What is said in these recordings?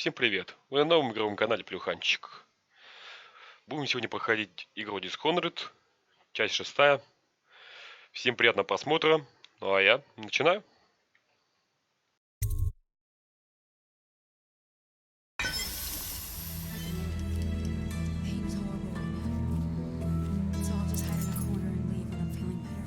Всем привет! Вы на новом игровом канале Плюханчик. Будем сегодня проходить игру Dishonored, часть 6. Всем приятного просмотра. Ну а я начинаю. Pain's horrible right now. So I'll just hide in a corner and leave when I'm feeling better.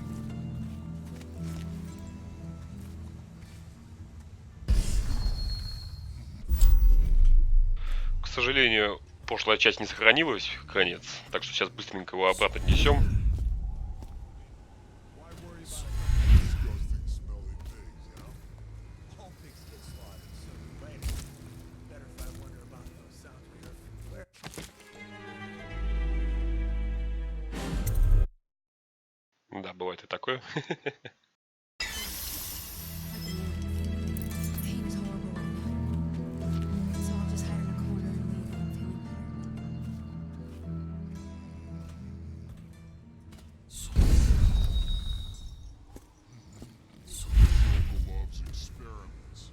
К сожалению, прошлая часть не сохранилась в конец, так что сейчас быстренько его обратно отнесем. Да, бывает и такое. Pain is horrible right now. So I'll just hide in a corner and leave when I'm feeling better. Loves experiments.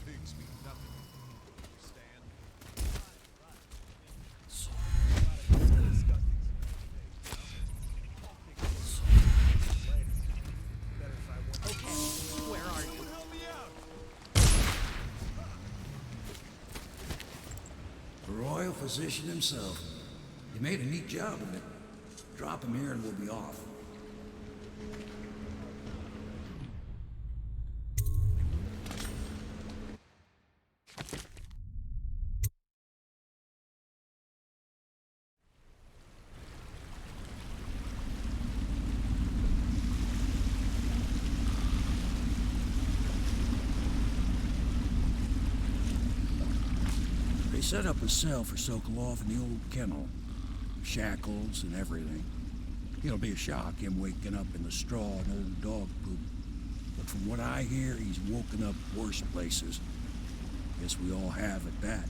Pigs mean nothing. Stand. Where are you? Help me out. The royal physician himself. You made a neat job of it. Drop him here and we'll be off. They set up a cell for Sokolov in the old kennel. Shackles and everything. It'll be a shock, him waking up in the straw and old dog poop. But from what I hear, he's woken up worse places. Guess we all have at that.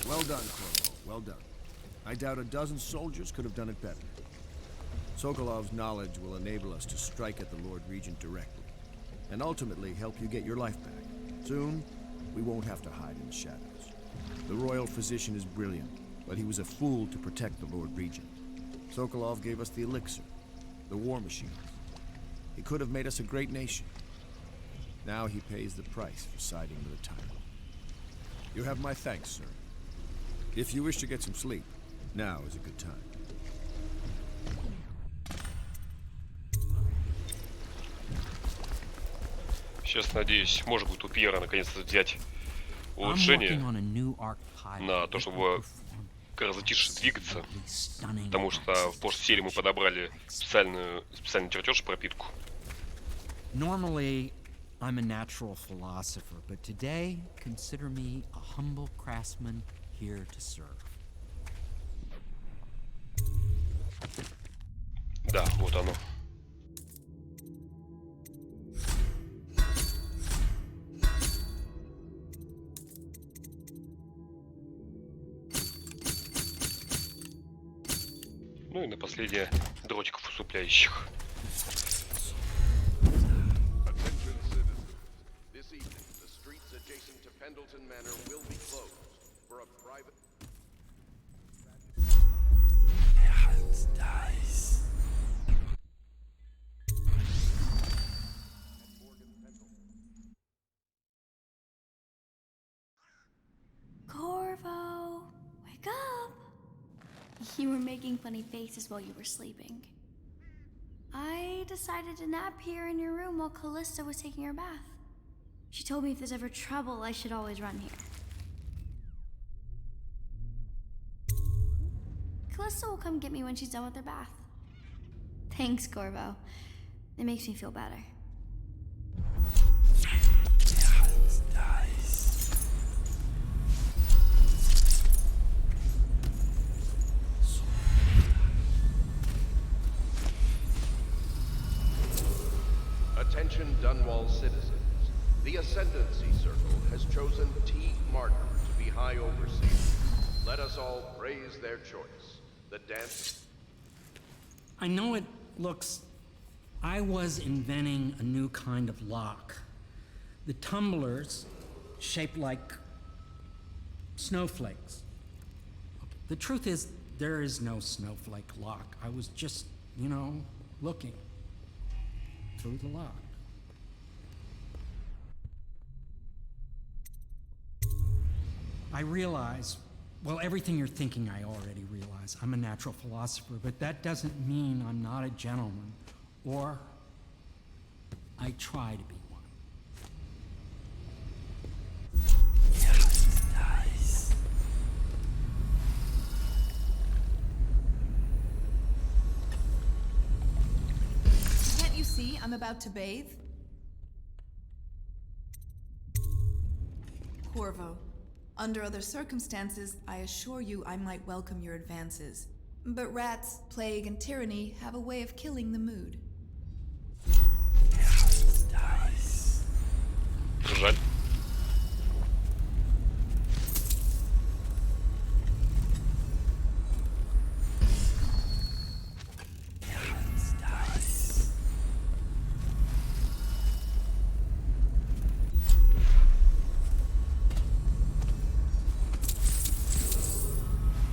Well done, Corvo. Well done. I doubt a dozen soldiers could have done it better. Sokolov's knowledge will enable us to strike at the Lord Regent directly, and ultimately help you get your life back. Soon, we won't have to hide in the shadows. The royal physician is brilliant, but he was a fool to protect the Lord Regent. Sokolov gave us the elixir, the war machines. He could have made us a great nation. Now he pays the price for siding with the tyrant. You have my thanks, sir. If you wish to get some sleep, now is a good time. Сейчас, надеюсь, может быть у Пьера наконец-то взять улучшение на то, чтобы гораздо тише двигаться. Потому что в прошлой серии мы подобрали специальный чертеж пропитку. Normally, I'm a natural philosopher, but today, consider me a humble craftsman here to serve. Да, вот оно. Ну и на последнее дротиков усыпляющих. Attention citizens. This evening, the streets adjacent to Pendleton Manor will be closed for a private... Corvo, wake up! You were making funny faces while you were sleeping. I decided to nap here in your room while Callista was taking her bath. She told me if there's ever trouble, I should always run here. Callista will come get me when she's done with her bath. Thanks, Corvo. It makes me feel better. Attention Dunwall citizens. The Ascendancy Circle has chosen T. Martin to be High Overseer. Let us all praise their choice. The dance... I know it looks... I was inventing a new kind of lock. The tumblers, shaped like snowflakes. The truth is, there is no snowflake lock. I was just, looking through the lock. I realize, well, everything you're thinking I already realize. I'm a natural philosopher, but that doesn't mean I'm not a gentleman, or I try to be one. Nice. Can't you see I'm about to bathe? Corvo. Under other circumstances, I assure you I might welcome your advances. But rats, plague, and tyranny have a way of killing the mood. Nice. Жаль. Nice.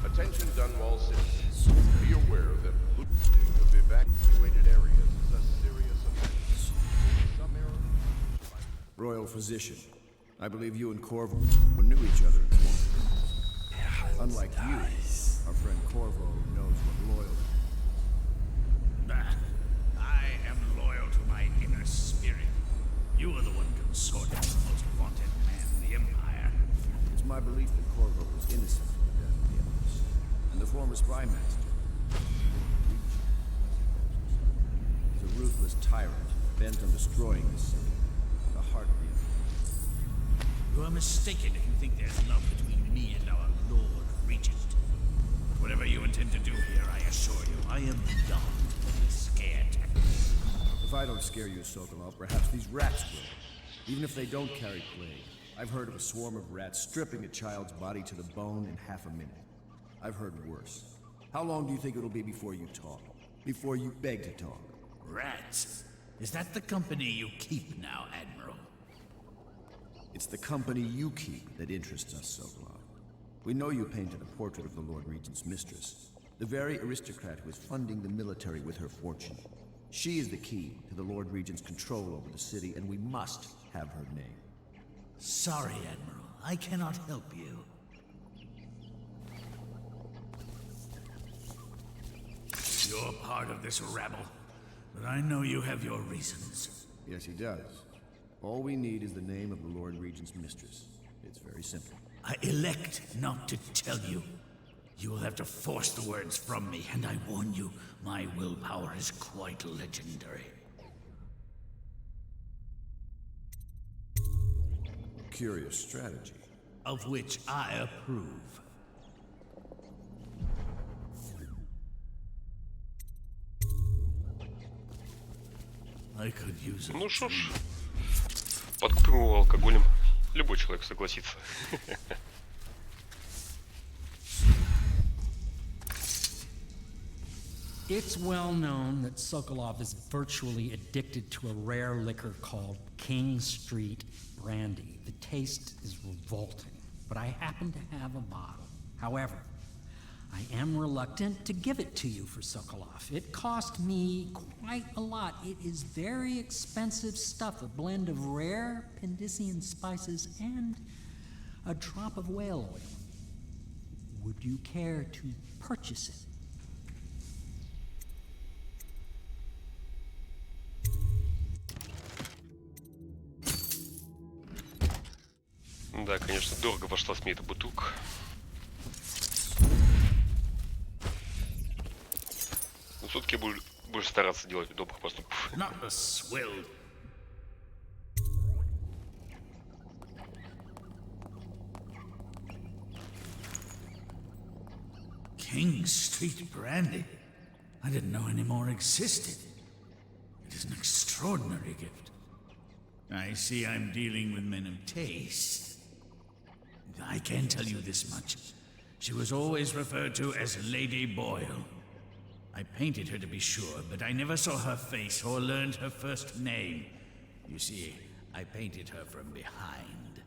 Attention Dunwall citizens. Be aware that looting of evacuated areas is a serious offense. Some areas... Royal Physician, I believe you and Corvo knew each other. Unlike you, our friend Corvo knows what loyalty. I am loyal to my inner spirit. You are the one consorting with the most wanted man in the Empire. It's my belief that Corvo was innocent of the death of the Empress, and the former spy master. He's a ruthless tyrant, bent on destroying this city, the heart of the Empire. You are mistaken if you think there's love between me and our Lord Regent. But whatever you intend to do here, I assure you, I am beyond scared. If I don't scare you, Sokolov, perhaps these rats will. Even if they don't carry plague. I've heard of a swarm of rats stripping a child's body to the bone in half a minute. I've heard worse. How long do you think it'll be before you talk? Before you beg to talk? Rats? Is that the company you keep now, Admiral? It's the company you keep that interests us, Sokolov. We know you painted a portrait of the Lord Regent's mistress, the very aristocrat who is funding the military with her fortune. She is the key to the Lord Regent's control over the city, and we must have her name. Sorry, Admiral. I cannot help you. You're part of this rabble, but I know you have your reasons. Yes, he does. All we need is the name of the Lord Regent's mistress. It's very simple. I elect not to tell you. You will have to force the words from me, and I warn you, my willpower is quite legendary. Curious strategy. Of which I approve. I could use it. Ну что ж, подкупим его алкоголем. Любой человек согласится. It's well known that Sokolov is virtually addicted to a rare liquor called King Street Brandy. The taste is revolting, but I happen to have a bottle. However, I am reluctant to give it to you for Sokolov. It cost me quite a lot. It is very expensive stuff, a blend of rare Pendician spices and a drop of whale oil. Would you care to purchase it? Да, конечно, дорого пошла с мне эта бутылка. Но все-таки я буду больше стараться делать добрых поступков. Not the swill. King Street Brandy? I didn't know any more existed. It is an extraordinary gift. I see I'm dealing with men of taste. I can tell you this much. She was always referred to as Lady Boyle. I painted her to be sure, but I never saw her face or learned her first name. You see, I painted her from behind.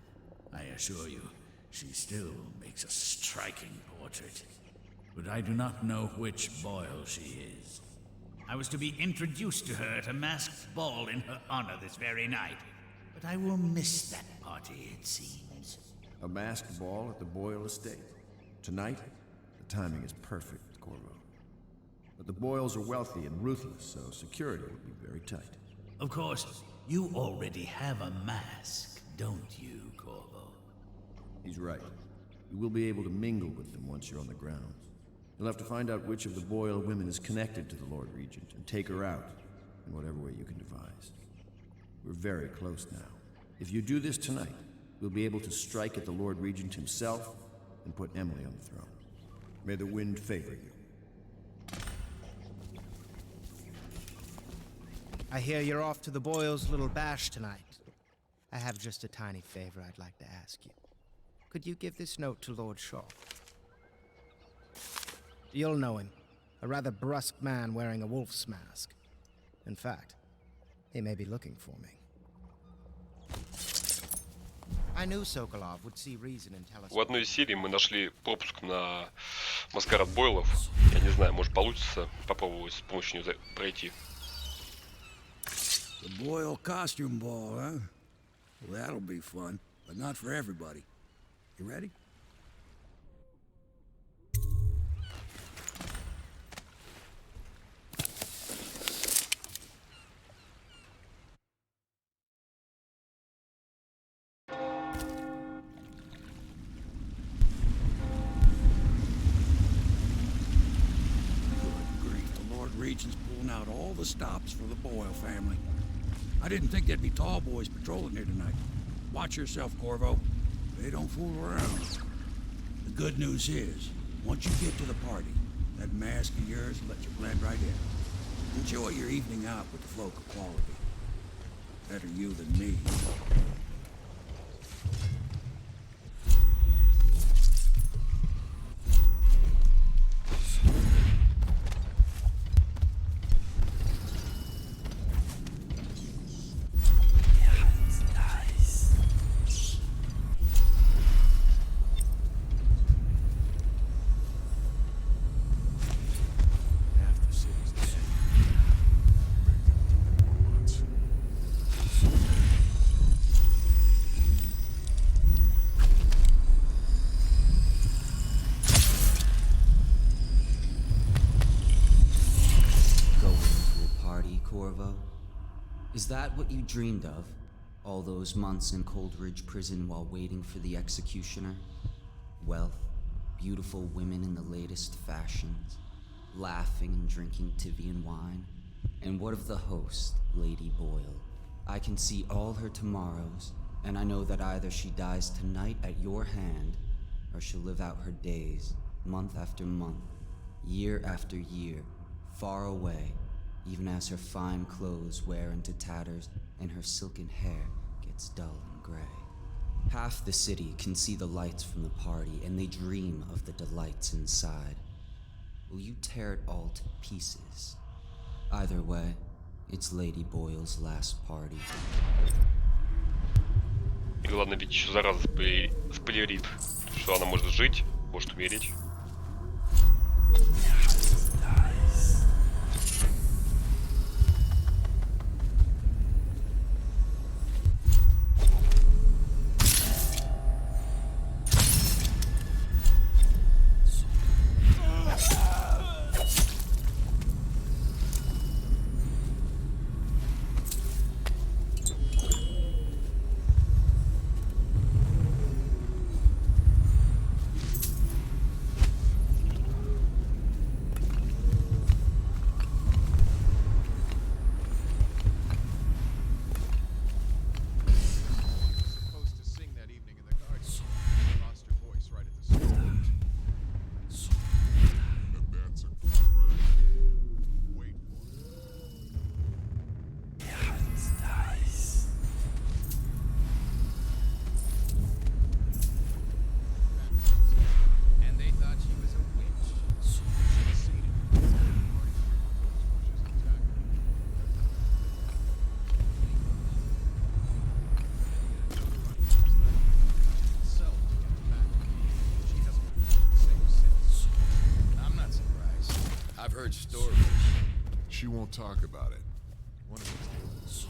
I assure you, she still makes a striking portrait. But I do not know which Boyle she is. I was to be introduced to her at a masked ball in her honor this very night. But I will miss that party, it seems. A masked ball at the Boyle estate. Tonight, the timing is perfect, Corvo. But the Boyles are wealthy and ruthless, so security will be very tight. Of course, you already have a mask, don't you, Corvo? He's right. You will be able to mingle with them once you're on the grounds. You'll have to find out which of the Boyle women is connected to the Lord Regent and take her out in whatever way you can devise. We're very close now. If you do this tonight, we'll be able to strike at the Lord Regent himself and put Emily on the throne. May the wind favor you. I hear you're off to the Boyles' little bash tonight. I have just a tiny favor I'd like to ask you. Could you give this note to Lord Shaw? You'll know him. A rather brusque man wearing a wolf's mask. In fact, he may be looking for me. I knew Sokolov would see reason and tell us. В одной из серий мы нашли пропуск на маскарад Бойлов. Я не знаю, может получится попробовать с помощью него пройти. The Boyle costume ball, huh? Well, that'll be fun, but not for everybody. You ready? Regent's pulling out all the stops for the Boyle family. I didn't think there'd be tall boys patrolling here tonight. Watch yourself, Corvo. They don't fool around. The good news is, once you get to the party, that mask of yours will let you blend right in. Enjoy your evening out with the folk of quality. Better you than me. Is that what you dreamed of? All those months in Coldridge Prison while waiting for the executioner? Wealth, beautiful women in the latest fashions, laughing and drinking Tivian wine? And what of the host, Lady Boyle? I can see all her tomorrows, and I know that either she dies tonight at your hand, or she'll live out her days, month after month, year after year, far away, even as her fine clothes wear into tatters and her silken hair gets dull and gray. Half the city can see the lights from the party, and they dream of the delights inside. Will you tear it all to pieces? Either way, it's Lady Boyle's last party. И главное, ведь еще зараза спойлерит, что она может жить, может умереть. heard stories. She won't talk about it. One of these days.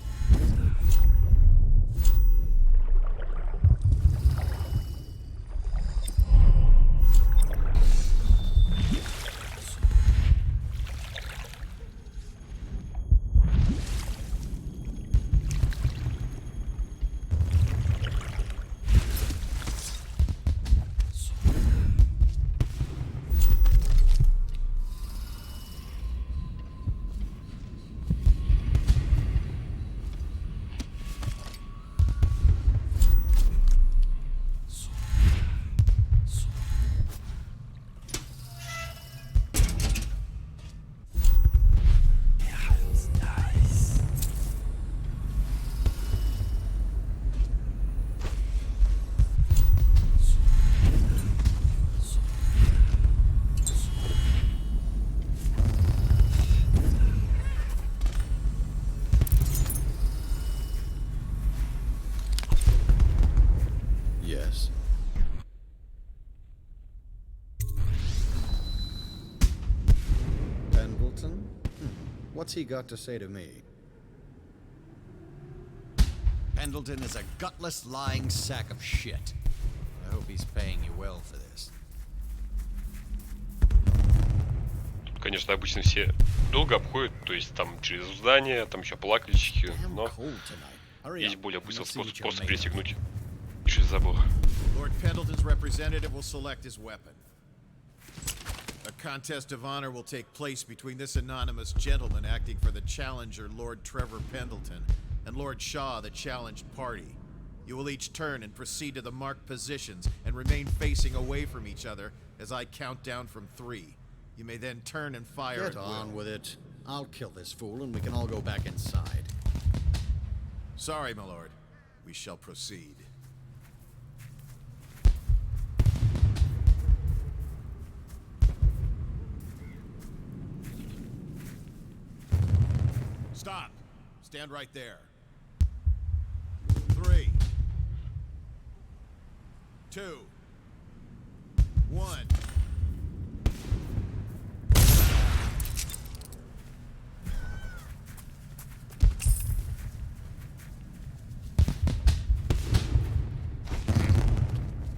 Yes. Pendleton? What's he got to say to me? Pendleton is a gutless, lying sack of shit. I hope he's paying you well for this. Тут, конечно, обычно все долго обходят, то есть там через здание, там еще плакальщики, но есть более быстрый способ просто пересекнуть через забор. Lord Pendleton's representative will select his weapon. A contest of honor will take place between this anonymous gentleman acting for the challenger, Lord Trevor Pendleton, and Lord Shaw, the challenged party. You will each turn and proceed to the marked positions and remain facing away from each other as I count down from 3. You may then turn and fire Get at on will. with it. I'll kill this fool and we can all go back inside. Sorry, my lord. We shall proceed. Stop. Stand right there. 3, 2, 1.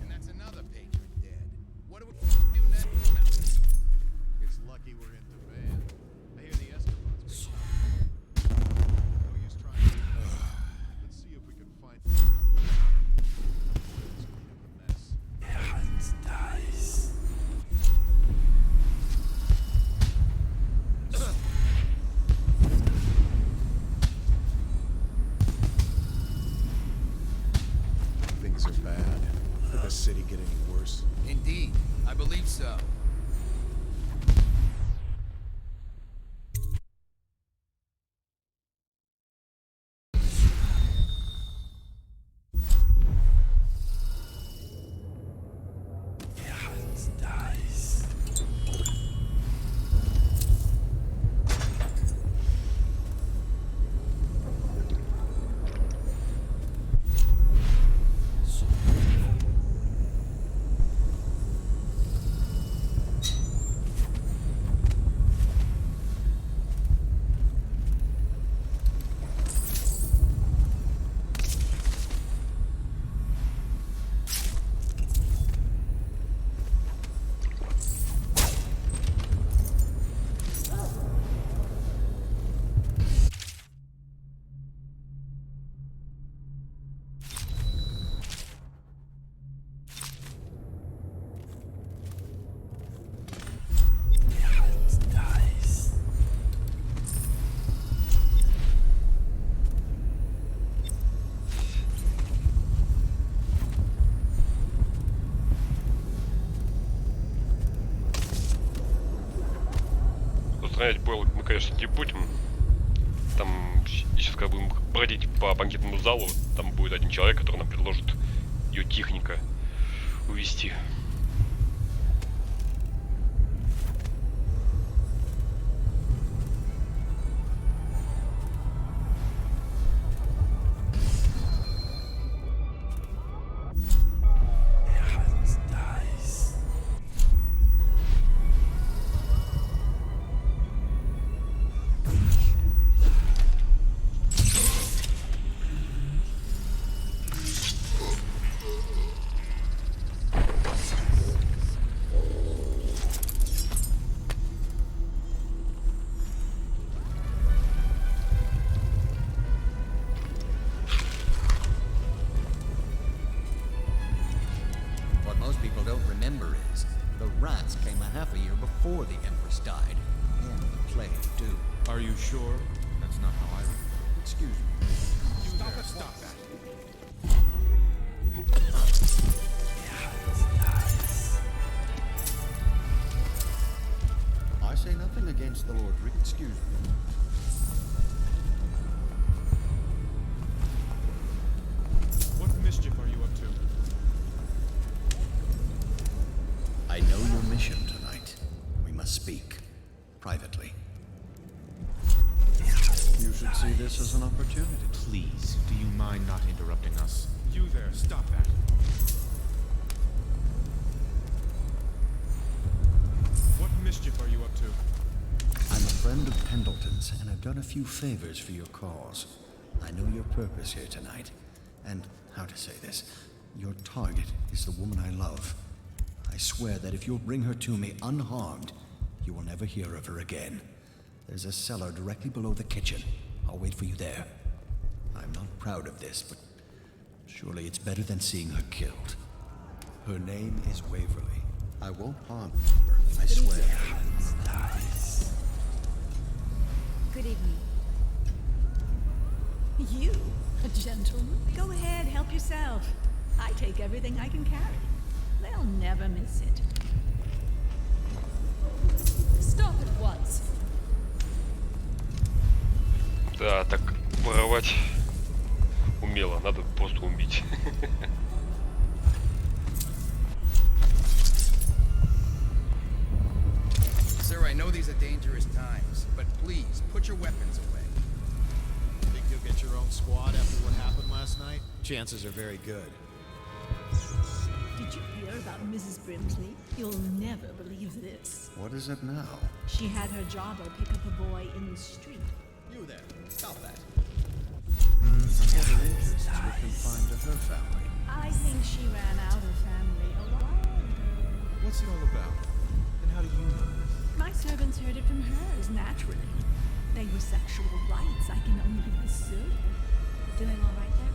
And that's another patron dead. What do we do next? It's lucky we're in the van. I hear the Escalons. No use trying. Let's see if we can find. Let's clean up the mess. Hands dice. Things are bad. Could the city get any worse? Indeed, I believe so. Hands dice. Hands dice. Устранять бойл мы, конечно, не будем. Там сейчас, когда будем бродить по банкетному залу, там будет один человек, который нам предложит ее техника увести. Hands dice. rats came a half a year before the Empress died. And the plague, too. Are you sure? That's not how I remember. Excuse me. Stop that. I say nothing against the Lord Rick. Excuse me. What mischief are you up to? I know your mission tonight. We must speak. Privately. You should see this as an opportunity. Please, do you mind not interrupting us? You there, stop that. What mischief are you up to? I'm a friend of Pendleton's, and I've done a few favors for your cause. I know your purpose here tonight. And, how to say this, your target is the woman I love. I swear that if you'll bring her to me unharmed, you will never hear of her again. There's a cellar directly below the kitchen. I'll wait for you there. I'm not proud of this, but surely it's better than seeing her killed. Her name is Waverly. I won't harm her, I swear. Good evening. You? A gentleman? Go ahead, help yourself. I take everything I can carry. They'll never miss it. Stop at once. Да, так воровать умело, надо просто убить. Sir, I know these are dangerous times, but please, put your weapons away. Think you'll get your own squad after what happened last night? Chances are very good. Did you hear about Mrs. Brimsley? You'll never believe this. What is it now? She had her jobber pick up a boy in the street. You there, stop that. Other interests were confined to her family. I think she ran out of family a while ago. What's it all about? And how do you know? My servants heard it from hers, naturally. They were sexual rights, I can only assume. Doing all right there?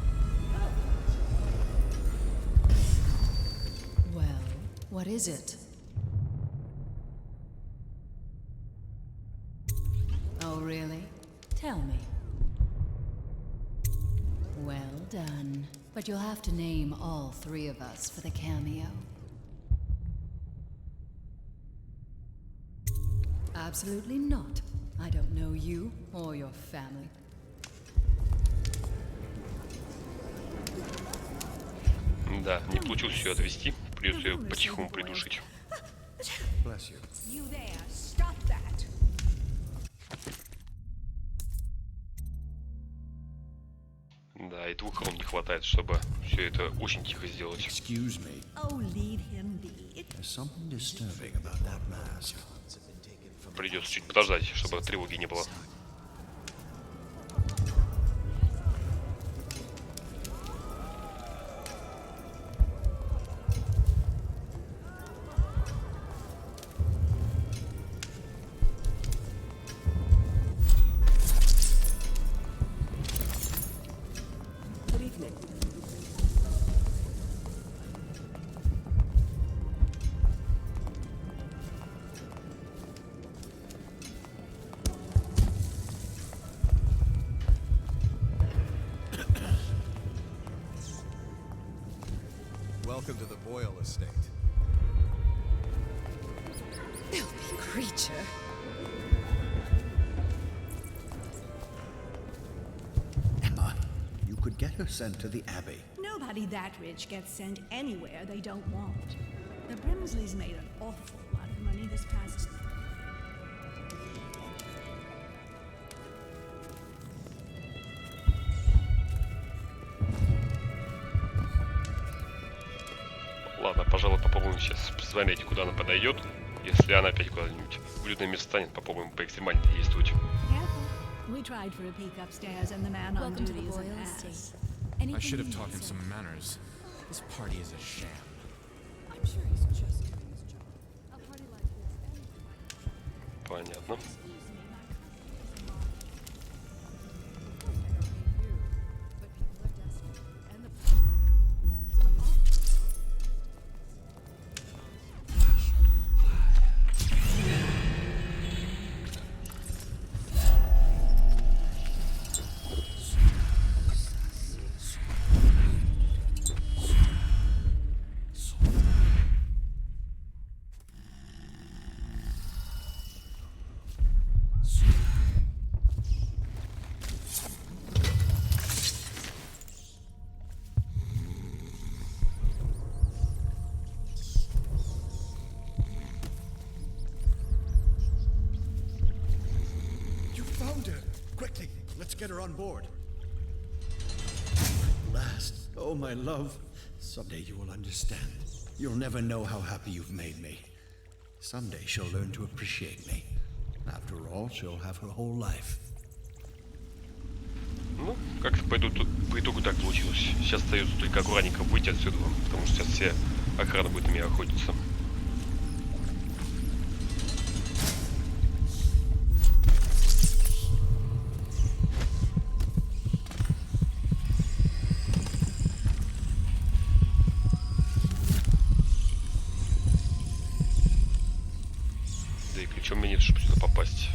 Well, what is it? Oh, really? Tell me. Well done. But you'll have to name all three of us for the cameo. Absolutely not. I don't know you or your family. Да, не получилось все отвести, придется ее по-тихому придушить. Bless you. You there, stop that. Да, и 2 рун не хватает, чтобы все это очень тихо сделать. Excuse me. Oh, leave him be. There's something disturbing about that mask. Придется чуть подождать, чтобы тревоги не было. Welcome to the Boyle estate. Filthy creature. Emma, you could get her sent to the Abbey. Nobody that rich gets sent anywhere they don't want. The Brimsleys made an awful lot of money this past... Ладно, пожалуй, попробуем сейчас посмотреть, куда она подойдет. Если она опять куда-нибудь в уютное место станет, попробуем поэкстремально действовать. We tried for a peek upstairs and the man on duty is an ass. I should have taught him some manners. This party is a sham. I'm sure he's just doing his job. A party like this. Понятно. get her on board. Last, oh my love, someday you will understand. You'll never know how happy you've made me. Someday she'll learn to appreciate me. After all, she'll have her whole life. Ну, как-то по итогу так получилось. Сейчас остается только аккуратненько выйти отсюда, потому что сейчас все охрана будет на меня охотиться. Да и ключом мне нет, чтобы сюда попасть.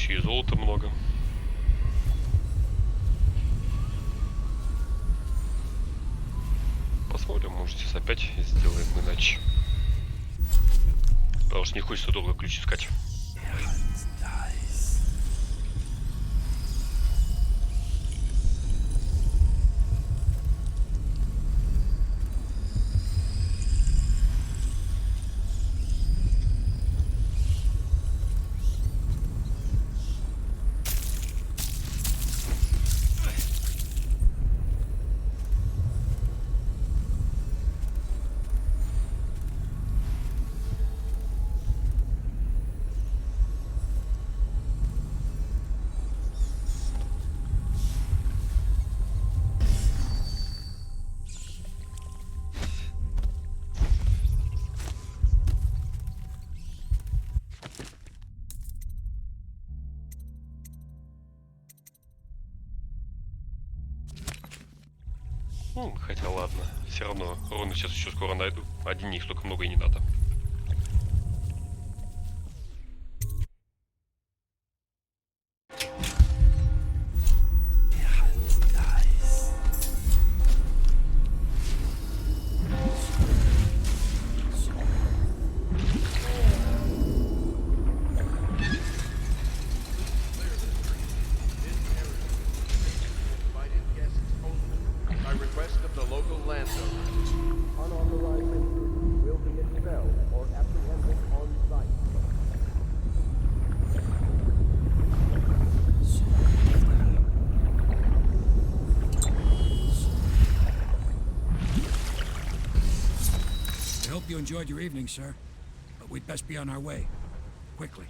И золота много. Посмотрим, может сейчас опять сделаем иначе. Потому что не хочется долго ключ искать. Хотя ладно, все равно руны сейчас еще скоро найду. Один них столько много и не надо. You enjoyed your evening, sir, but we'd best be on our way. Quickly.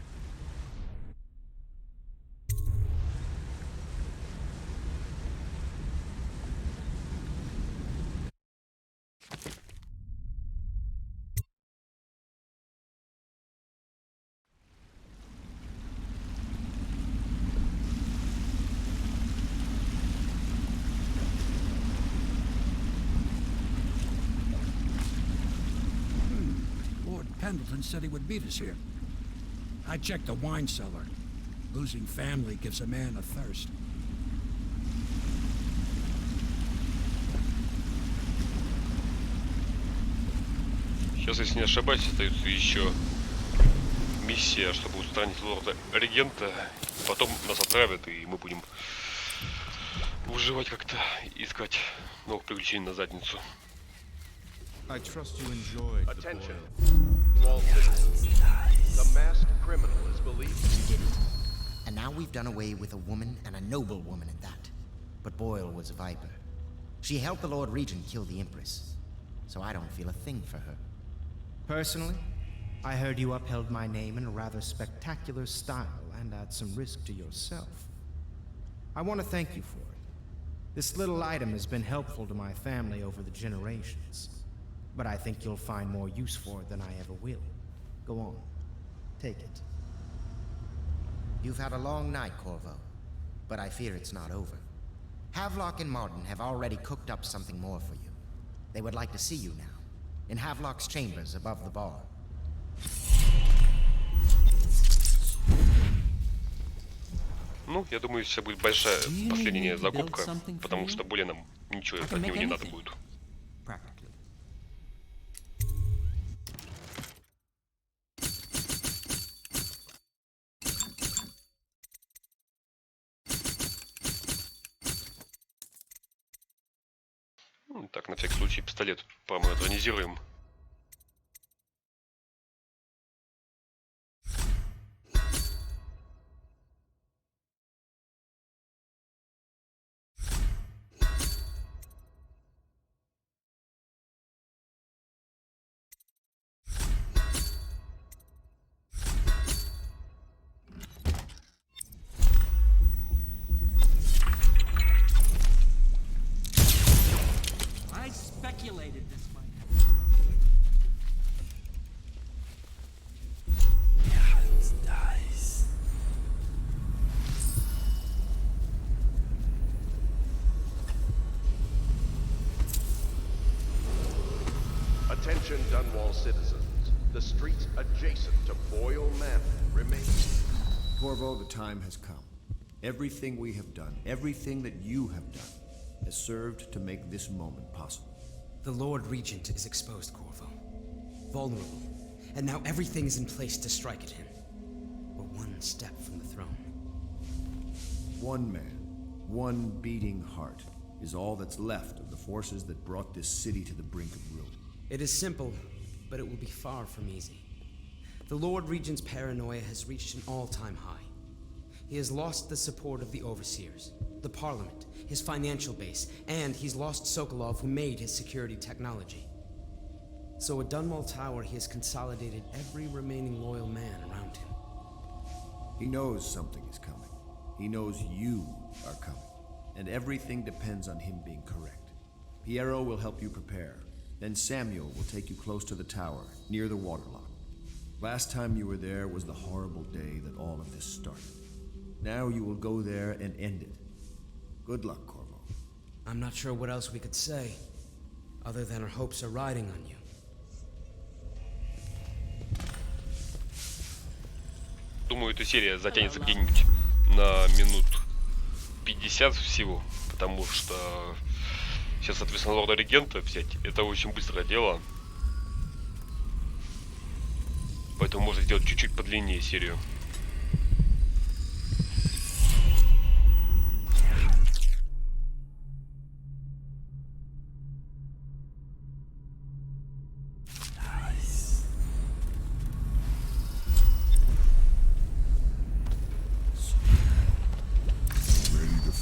Pendleton said he would meet us here. I checked the wine cellar. Losing family gives a man a thirst. Сейчас, если не ошибаюсь, остается еще миссия, чтобы устранить лорда Регента. Потом нас отправят, и мы будем выживать как-то, искать новых приключений на задницу. Attention. All citizens. The masked criminal is believed You did it. And now we've done away with a woman, and a noble woman at that. But Boyle was a viper. She helped the Lord Regent kill the Empress. So I don't feel a thing for her. Personally, I heard you upheld my name in a rather spectacular style and at some risk to yourself. I want to thank you for it. This little item has been helpful to my family over the generations. But I think you'll find more use for it than I ever will. Go on. Take it. You've had a long night, Corvo. But I fear it's not over. Havelock and Martin have already cooked up something more for you. They would like to see you now. In Havelock's chambers above the bar. Ну, я думаю, сейчас будет большая последняя закупка, потому что более нам ничего от него не надо будет. Так, на всякий случай пистолет промодернизируем. Speculated this might Nice. Attention Dunwall citizens. The streets adjacent to Boyle Manor remain. Corvo, the time has come. Everything we have done, everything that you have done, has served to make this moment possible. The Lord Regent is exposed, Corvo. Vulnerable. And now everything is in place to strike at him. We're one step from the throne. One man, one beating heart, is all that's left of the forces that brought this city to the brink of ruin. It is simple, but it will be far from easy. The Lord Regent's paranoia has reached an all-time high. He has lost the support of the Overseers, the Parliament, his financial base, and he's lost Sokolov, who made his security technology. So at Dunwall Tower, he has consolidated every remaining loyal man around him. He knows something is coming. He knows you are coming. And everything depends on him being correct. Piero will help you prepare. Then Samuel will take you close to the tower, near the waterlock. Last time you were there was the horrible day that all of this started. Now you will go there and end it. Good luck, Corvo. I'm not sure what else we could say, other than our hopes are riding on you. Думаю, эта серия затянется где-нибудь на минут 50 всего, потому что сейчас, соответственно, лорда Регента взять, это очень быстрое дело. Поэтому можно сделать чуть-чуть подлиннее серию.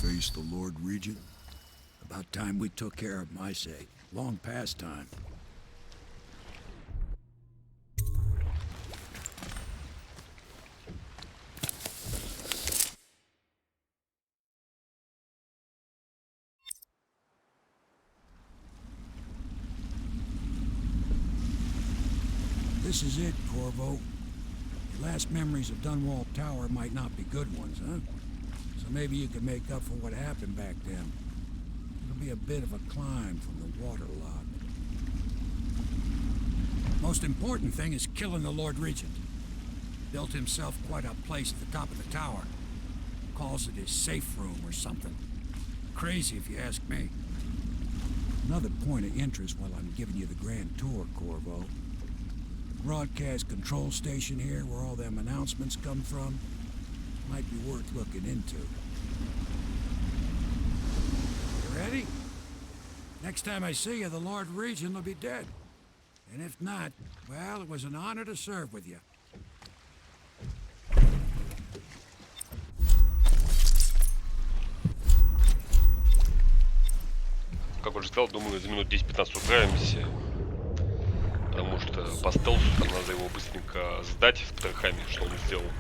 Face the Lord Regent? About time we took care of my sake. Long past time. This is it, Corvo. Your last memories of Dunwall Tower might not be good ones, huh? So maybe you can make up for what happened back then. It'll be a bit of a climb from the waterlock. Most important thing is killing the Lord Regent. Built himself quite a place at the top of the tower. Calls it his safe room or something. Crazy if you ask me. Another point of interest while I'm giving you the grand tour, Corvo. Broadcast control station here where all them announcements come from. Might be worth looking into. You ready? Next time I see you, the Lord Regent will be dead. And if not, well, it was an honor to serve with you. Как уже сказал, думаю, за минут 10-15 управимся. Потому что по стелсу там надо его быстренько сдать с потрохами, что он сделал.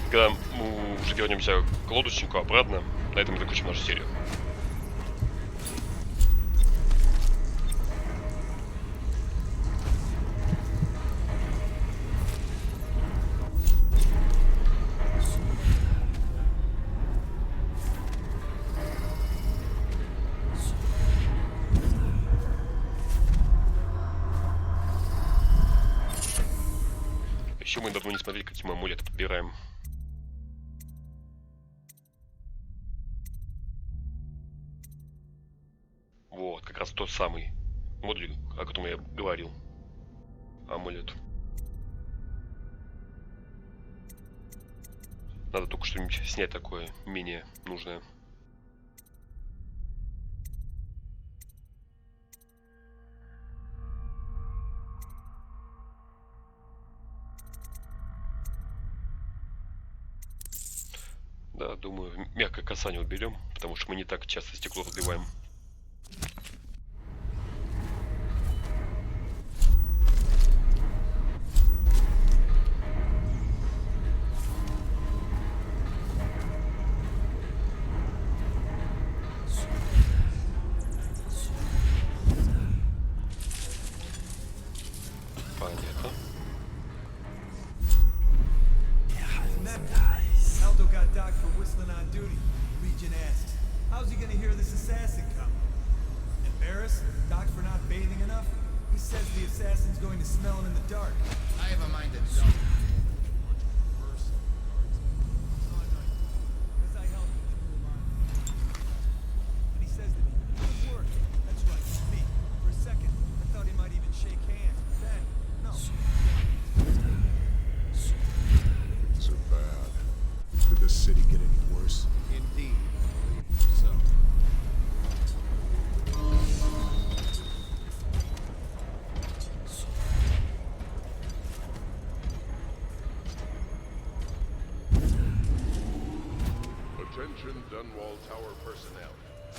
Когда мы уже вернемся к лодочнику обратно, на этом закончим нашу серию. Все, мы давно не смотрели, какие мы амулеты подбираем. Вот, как раз тот самый модуль, о котором я говорил. Амулет. Надо только что-нибудь снять такое, менее нужное. Да, думаю, мягкое касание уберем, потому что мы не так часто стекло разбиваем. Понятно. Aldo got docked for whistling on duty. Legion asks, how's he gonna hear this assassin coming? Embarrassed? Docked for not bathing enough? He says the assassin's going to smell him in the dark. I have a mind that don't. As I help him through the line. And he says to me, good work. That's right, me. For a second, I thought he might even shake hands. Then, no. So bad. Did the city get any worse? Indeed, I believe so. Attention Dunwall Tower personnel.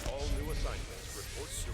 All new assignments report to...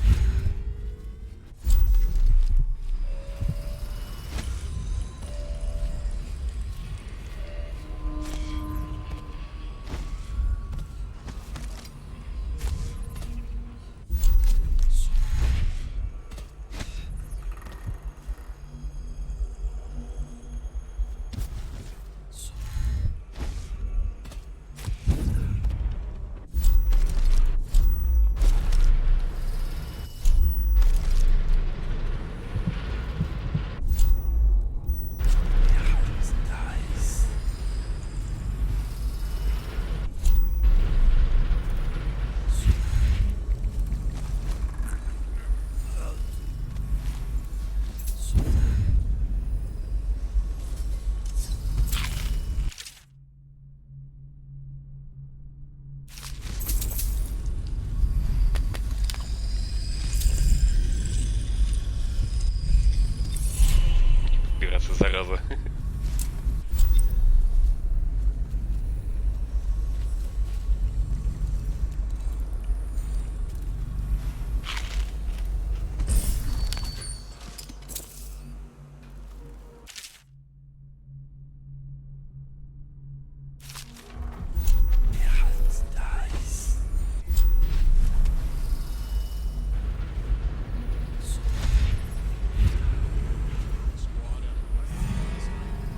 Пираться, зараза.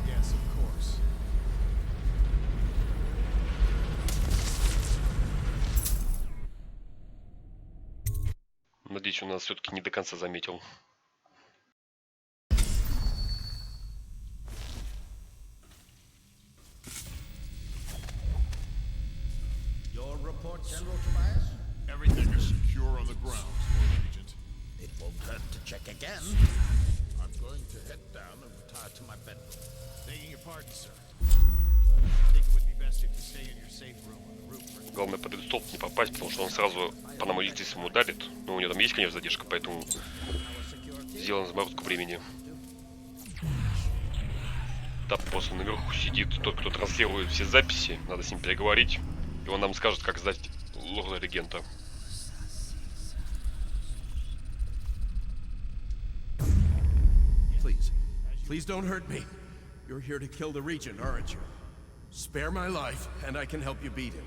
Yes, of course. Надеюсь, он нас все-таки не до конца заметил. Your report, General Tobias? Everything is secure on the ground, Lord Regent. It won't hurt to check again. I'm going to head down and retire to my bedroom. Begging your pardon, sir. I think it would be best if you stay in your safe room on the roof for... Главное под этот столб не попасть, потому что он сразу по нам лестницам ударит. Но у него там есть, конечно, задержка, поэтому сделаем заморозку времени. Там просто наверху сидит тот, кто транслирует все записи. Надо с ним переговорить. И он нам скажет, как сдать лорда Регента. Please. Please don't hurt me. You're here to kill the Regent, aren't you? Spare my life, and I can help you beat him.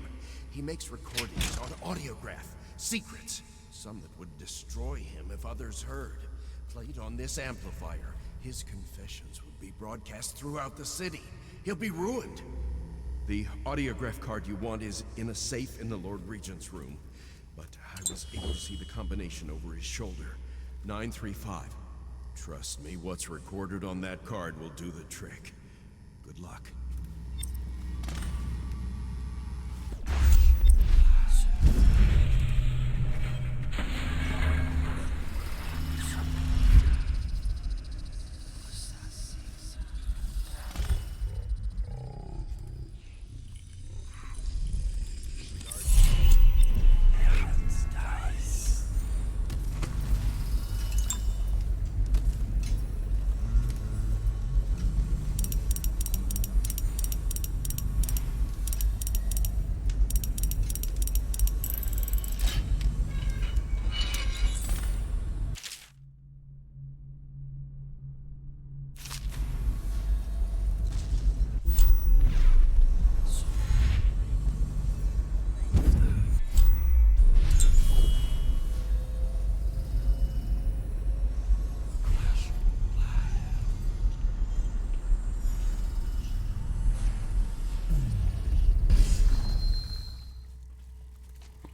He makes recordings on audiograph. Secrets. Some that would destroy him if others heard. Played on this amplifier, his confessions would be broadcast throughout the city. He'll be ruined. The audiograph card you want is in a safe in the Lord Regent's room. But I was able to see the combination over his shoulder. 935. Trust me, what's recorded on that card will do the trick. Good luck.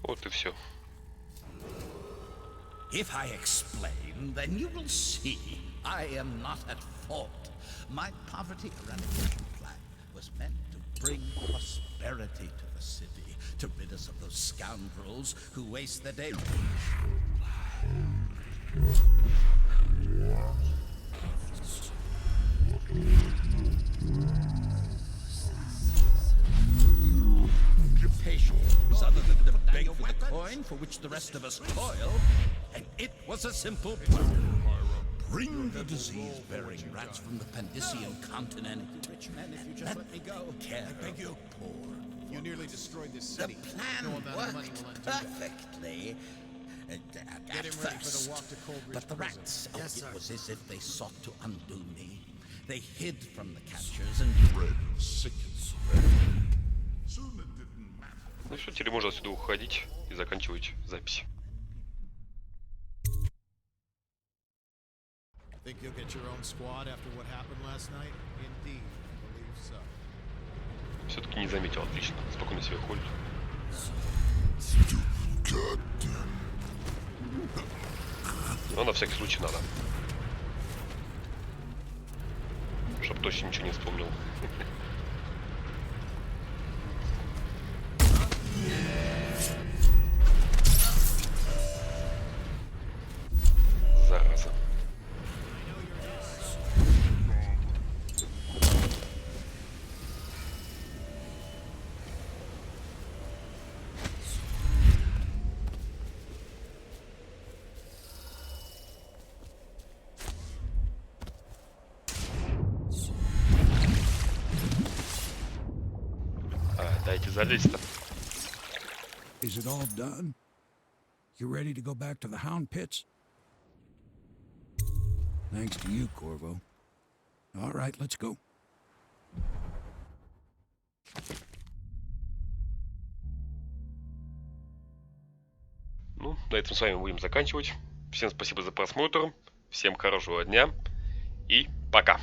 Вот и все. If I explain, then you will see I am not at fault. My poverty eradication plan was meant to bring prosperity to the city, to rid us of those scoundrels who waste their day. Patience, other than to beg for the coin for which the rest of us toil, and it was a simple plan. Bring the disease-bearing rats from the Pandician continent. Rich men, if you just let me go. I beg you. Poor. You nearly destroyed this The city. plan No amount of money worked will undo that. perfectly. At Get him ready for the walk to Coldridge but the Prison. rats, Yes, sir. it was as if they sought to undo me. They hid from the catchers and Ну что, теперь можно отсюда уходить и заканчивать запись. Think you'll get your own squad after what happened last night? Indeed, I believe so. Все-таки не заметил, отлично. Спокойно себе ходит. Но на всякий случай надо. Чтоб точно ничего не вспомнил. Зараза. Дайте залезть-то. Is it all done? You ready to go back to the hound pits? Thanks to you, Corvo. All right, let's go. Ну, на этом с вами будем заканчивать. Всем спасибо за просмотр. Всем хорошего дня. И пока.